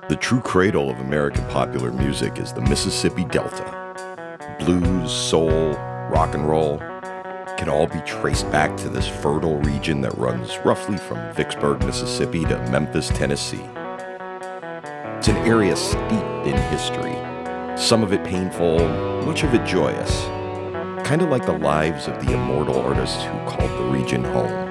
The true cradle of American popular music is the Mississippi Delta. Blues, soul, rock and roll can all be traced back to this fertile region that runs roughly from Vicksburg, Mississippi to Memphis, Tennessee. It's an area steeped in history, some of it painful, much of it joyous, kind of like the lives of the immortal artists who called the region home.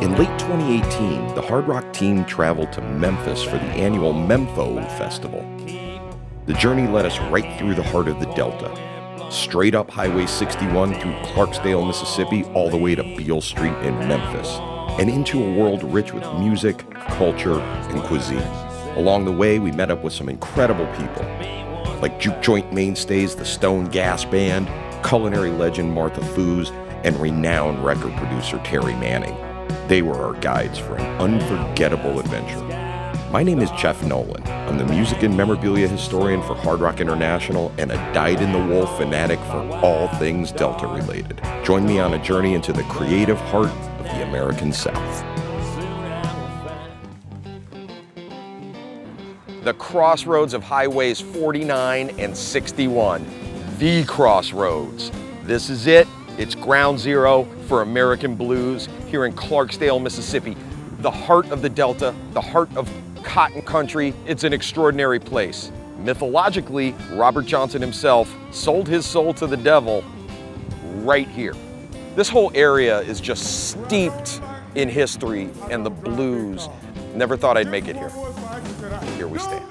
In late 2018, the hard rock team traveled to Memphis for the annual Mempho Festival. The journey led us right through the heart of the Delta, straight up Highway 61 through Clarksdale, Mississippi, all the way to Beale Street in Memphis, and into a world rich with music, culture, and cuisine. Along the way, we met up with some incredible people, like juke joint mainstays the Stone Gas Band, culinary legend Martha Foose, and renowned record producer Terry Manning. They were our guides for an unforgettable adventure. My name is Jeff Nolan. I'm the music and memorabilia historian for Hard Rock International and a dyed-in-the-wool fanatic for all things Delta related. Join me on a journey into the creative heart of the American South. The crossroads of highways 49 and 61. The crossroads. This is it. It's ground zero for American blues here in Clarksdale, Mississippi. The heart of the Delta, the heart of cotton country. It's an extraordinary place. Mythologically, Robert Johnson himself sold his soul to the devil right here. This whole area is just steeped in history and the blues. Never thought I'd make it here. Here we stand.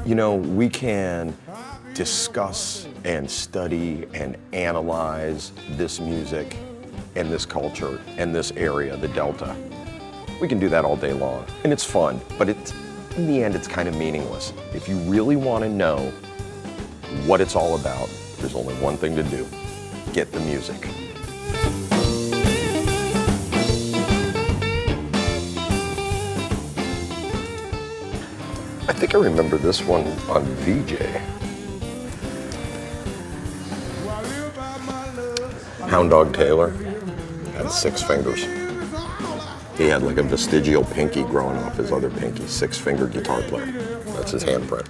You know, we can discuss and study and analyze this music and this culture and this area, the Delta. We can do that all day long, and it's fun, but in the end, it's kind of meaningless. If you really want to know what it's all about, there's only one thing to do: get the music. I think I remember this one on VJ. Hound Dog Taylor had 6 fingers. He had like a vestigial pinky growing off his other pinky, 6-finger guitar player. That's his handprint.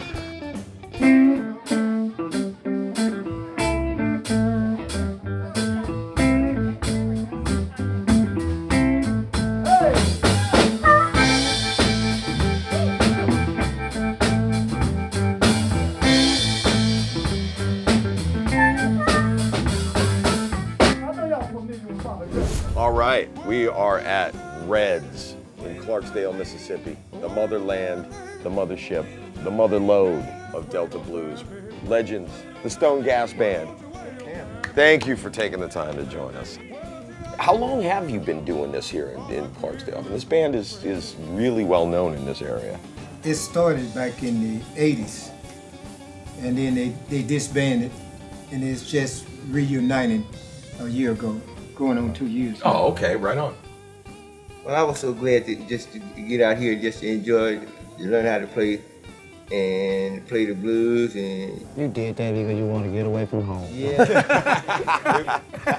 All right, we are at Reds in Clarksdale, Mississippi, the motherland, the mothership, the motherlode of Delta blues. Legends, the Stone Gas Band. Thank you for taking the time to join us. How long have you been doing this here in Clarksdale? I mean, this band is really well known in this area. It started back in the 80s, and then they disbanded, and it's just reunited a year ago, going on 2 years. Oh, okay, right on. Well, I was so glad to get out here, just to enjoy, to learn how to play and play the blues. And you did that because you want to get away from home. Yeah,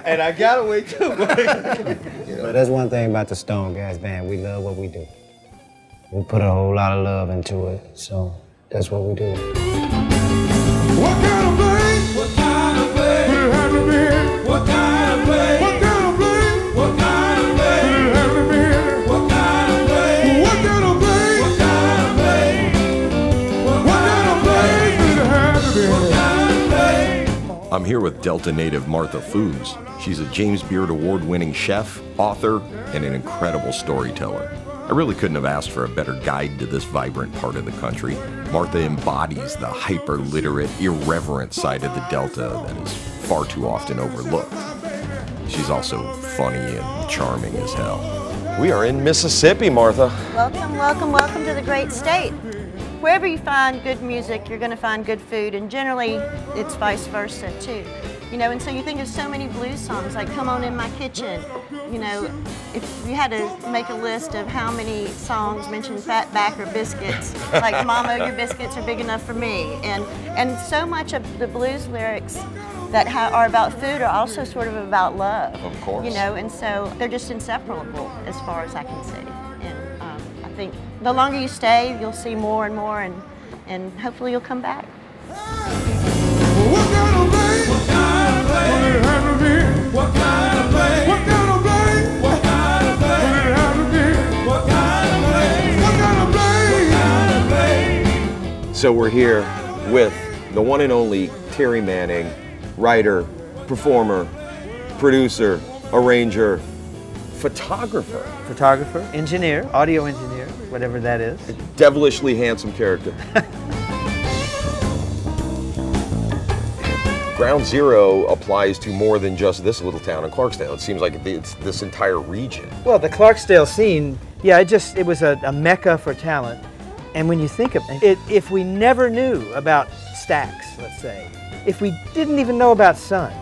and I got away too. You know. But that's one thing about the Stone Gas Band. We love what we do. We put a whole lot of love into it, so that's what we do. What kind of play? What kind of play? Put it hand to me. What kind of play? What kind of play? What kind of play? Put it hand to me. What kind of play? What kind of play? What kind of play? What kind of play? Put it hand to me. What kind of play? I'm here with Delta native Martha Foose. She's a James Beard Award-winning chef, author, and an incredible storyteller. I really couldn't have asked for a better guide to this vibrant part of the country. Martha embodies the hyper-literate, irreverent side of the Delta that is far too often overlooked. She's also funny and charming as hell. We are in Mississippi, Martha. Welcome, welcome, welcome to the great state. Wherever you find good music, you're going to find good food, and generally it's vice versa too. You know, and so you think of so many blues songs like Come On In My Kitchen. You know, if you had to make a list of how many songs mention fat back or biscuits, like Mama, your biscuits are big enough for me. And so much of the blues lyrics that are about food are also sort of about love. Of course. You know, and so they're just inseparable as far as I can see. And I think the longer you stay, you'll see more and more, and hopefully you'll come back. What kind of place? What kind of place? Will it have to be? What kind of place? What kind of place? What kind of place? Will it have to be? What kind of place? What kind of place? What kind of place? So we're here with the one and only Terry Manning, writer, performer, producer, arranger, photographer. Photographer, engineer, audio engineer, whatever that is. Devilishly handsome character. Ground Zero applies to more than just this little town in Clarksdale. It seems like it's this entire region. Well, the Clarksdale scene, yeah, it was a mecca for talent. And when you think of it, if we never knew about Stax, let's say, if we didn't even know about Sun,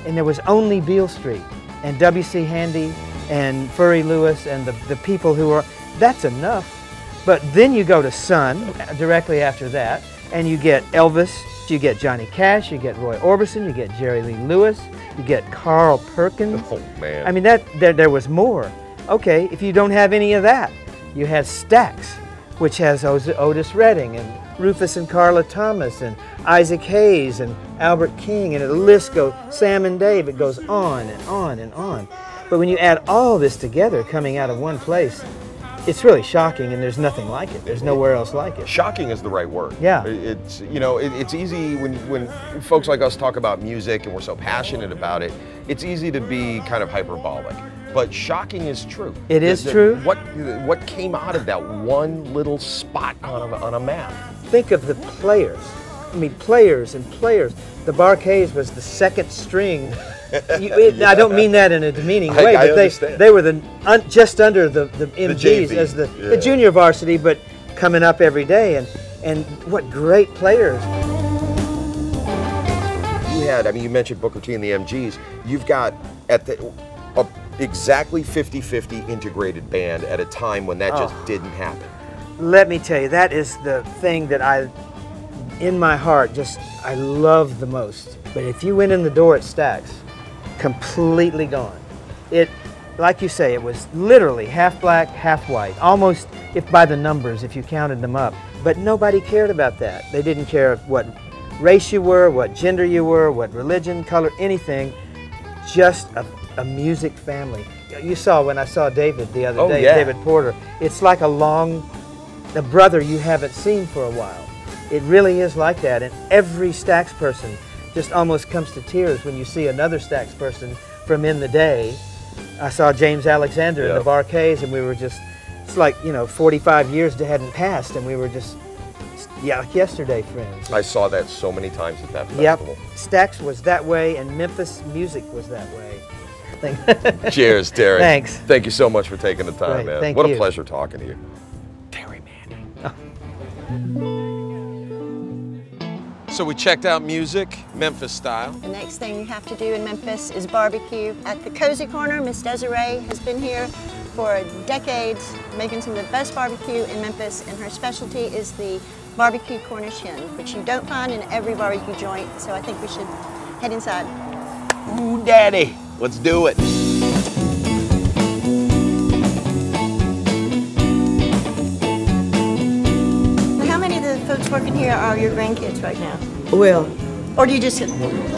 and there was only Beale Street, and W.C. Handy, and Furry Lewis, and the people who are, that's enough. But then you go to Sun, directly after that, and you get Elvis, you get Johnny Cash, you get Roy Orbison, you get Jerry Lee Lewis, you get Carl Perkins. Oh, man. I mean, there was more. Okay, if you don't have any of that, you have Stax, which has Otis Redding and Rufus and Carla Thomas and Isaac Hayes and Albert King, and the list goes, Sam and Dave, it goes on and on and on. But when you add all this together coming out of one place, it's really shocking, and there's nothing like it. There's nowhere else like it. Shocking is the right word. Yeah. It's, you know, it's easy when folks like us talk about music and we're so passionate about it, it's easy to be kind of hyperbolic. But shocking is true. It is true. What came out of that one little spot on a map? Think of the players. I mean, players and players. The Bar-Kays was the second string. I don't mean that in a demeaning way, but they were just under the MGs as the junior varsity, but coming up every day, and what great players. You mentioned Booker T and the MGs. You've got exactly 50-50 integrated band at a time when that just didn't happen. Let me tell you, that is the thing that in my heart, I love the most. But if you went in the door at Stax, completely gone. Like you say, it was literally half black, half white, almost if by the numbers, if you counted them up. But nobody cared about that. They didn't care what race you were, what gender you were, what religion, color, anything. Just a music family. You saw when I saw David the other day, David Porter. It's like a brother you haven't seen for a while. It really is like that, and every Stax person just almost comes to tears when you see another Stax person from in the day. I saw James Alexander in the Bar-Kays, and we were just, it's like, 45 years hadn't passed, and we were just, like yesterday friends. I saw that so many times at that festival. Yep, Stax was that way, and Memphis music was that way. Cheers, Terry. Thanks. Thank you so much for taking the time, man. Thank what you. a pleasure talking to you. Terry Manning. So we checked out music, Memphis style. The next thing you have to do in Memphis is barbecue. At the Cozy Corner, Miss Desiree has been here for decades, making some of the best barbecue in Memphis, and her specialty is the barbecue Cornish hen, which you don't find in every barbecue joint, so I think we should head inside. Ooh, Daddy, let's do it. How many of the folks working here are your grandkids right now? Well, or do you just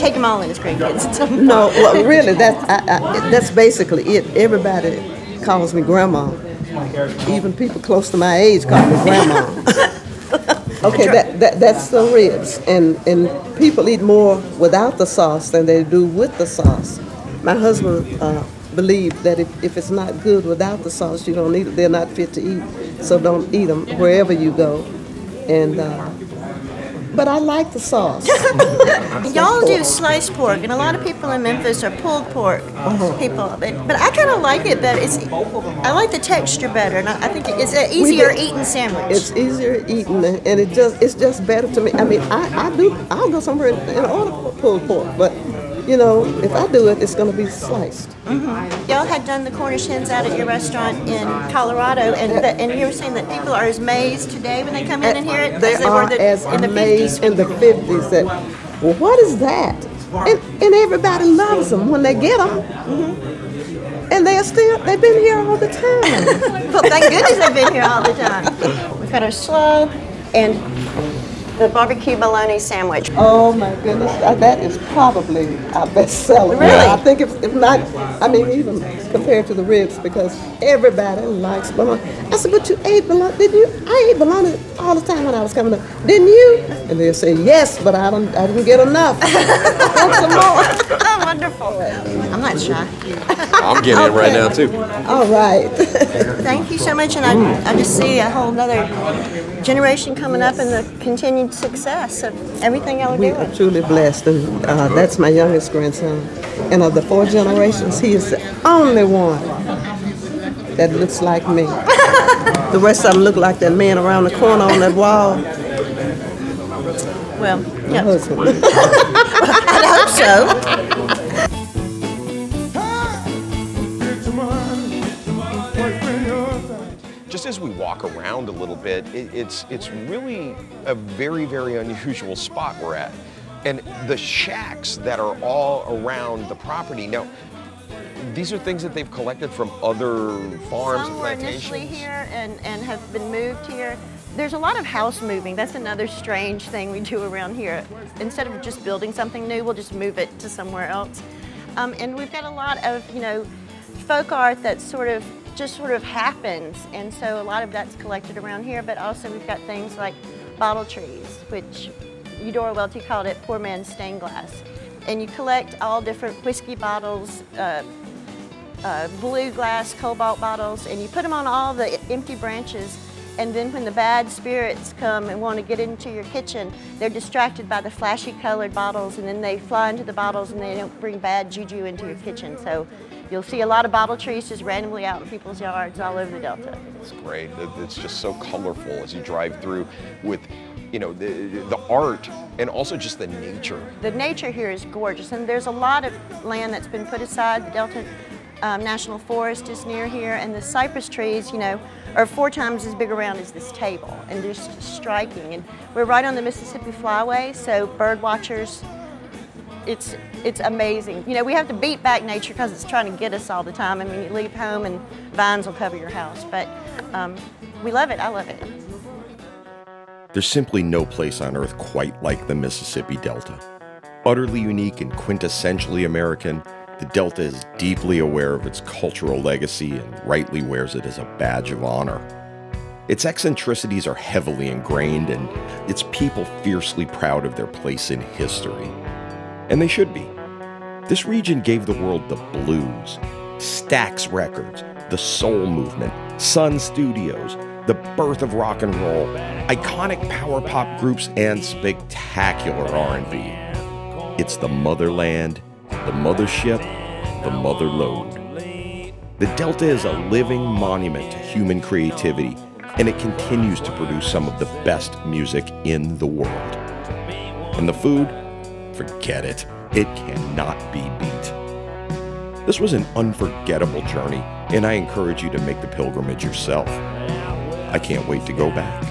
take them all in as grandkids? no, well, really, that's basically it. Everybody calls me grandma. Even people close to my age call me grandma. Okay, that's the ribs, and people eat more without the sauce than they do with the sauce. My husband believed that if it's not good without the sauce, you don't eat it. They're not fit to eat, so don't eat them wherever you go. And but I like the sauce. Y'all do sliced pork, and a lot of people in Memphis are pulled pork people. But I kind of like it better. I like the texture better, and I think it's an easier eating sandwich. It's easier eating, and it's just better to me. I mean, I'll go somewhere and order pulled pork, but if I do it, it's going to be sliced. Y'all had done the Cornish hens out at your restaurant in Colorado, and you were saying that people are as amazed today when they come in and hear it They as they are were as in the amazed 50s. in the 50s that, well, what is that? And everybody loves them when they get them. And they've been here all the time. Well, thank goodness they've been here all the time. We've got our slaw and the barbecue bologna sandwich. Oh my goodness, that is probably our best seller. Really? I think if not, I mean even compared to the ribs, because everybody likes bologna. I said, but you ate bologna, didn't you? I ate bologna all the time when I was coming up, didn't you? And they'll say, yes, but I didn't get enough. Want some more? Oh, wonderful. I'm not shy. I'm getting it right now, too. All right. Thank you so much, and I just see a whole nother generation coming up and the continued success of everything y'all are We doing. are truly blessed, and that's my youngest grandson. And of the 4 generations, he is the only one that looks like me. The rest of them look like that man around the corner on that wall. Well, My yeah, husband. I hope so. Just as we walk around a little bit, it's really a very, very unusual spot we're at. And the shacks that are all around the property, now, these are things that they've collected from other farms Some and were plantations. initially here and have been moved here. There's a lot of house moving. That's another strange thing we do around here. Instead of just building something new, we'll just move it to somewhere else. And we've got a lot of, folk art that just sort of happens, and so a lot of that's collected around here, but also we've got things like bottle trees, which Eudora Welty called it poor man's stained glass. And you collect all different whiskey bottles, blue glass, cobalt bottles, and you put them on all the empty branches, and then when the bad spirits come and want to get into your kitchen, they're distracted by the flashy colored bottles, and then they fly into the bottles and they don't bring bad juju into your kitchen. So you'll see a lot of bottle trees just randomly out in people's yards all over the Delta. It's great. It's just so colorful as you drive through with, the art and also just the nature. The nature here is gorgeous, and there's a lot of land that's been put aside. The Delta National Forest is near here, and the cypress trees, are 4 times as big around as this table, and they're just striking. And we're right on the Mississippi Flyway, so bird watchers, it's amazing. We have to beat back nature because it's trying to get us all the time. I mean, you leave home and vines will cover your house, but we love it. I love it. There's simply no place on earth quite like the Mississippi Delta. Utterly unique and quintessentially American, the Delta is deeply aware of its cultural legacy and rightly wears it as a badge of honor. Its eccentricities are heavily ingrained, and its people fiercely proud of their place in history. And they should be. This region gave the world the blues, Stax Records, the soul movement, Sun Studios, the birth of rock and roll, iconic power pop groups, and spectacular R&B. It's the motherland, the mothership, the motherlode. The Delta is a living monument to human creativity, and it continues to produce some of the best music in the world. And the food? Forget it. It cannot be beat. This was an unforgettable journey, and I encourage you to make the pilgrimage yourself. I can't wait to go back.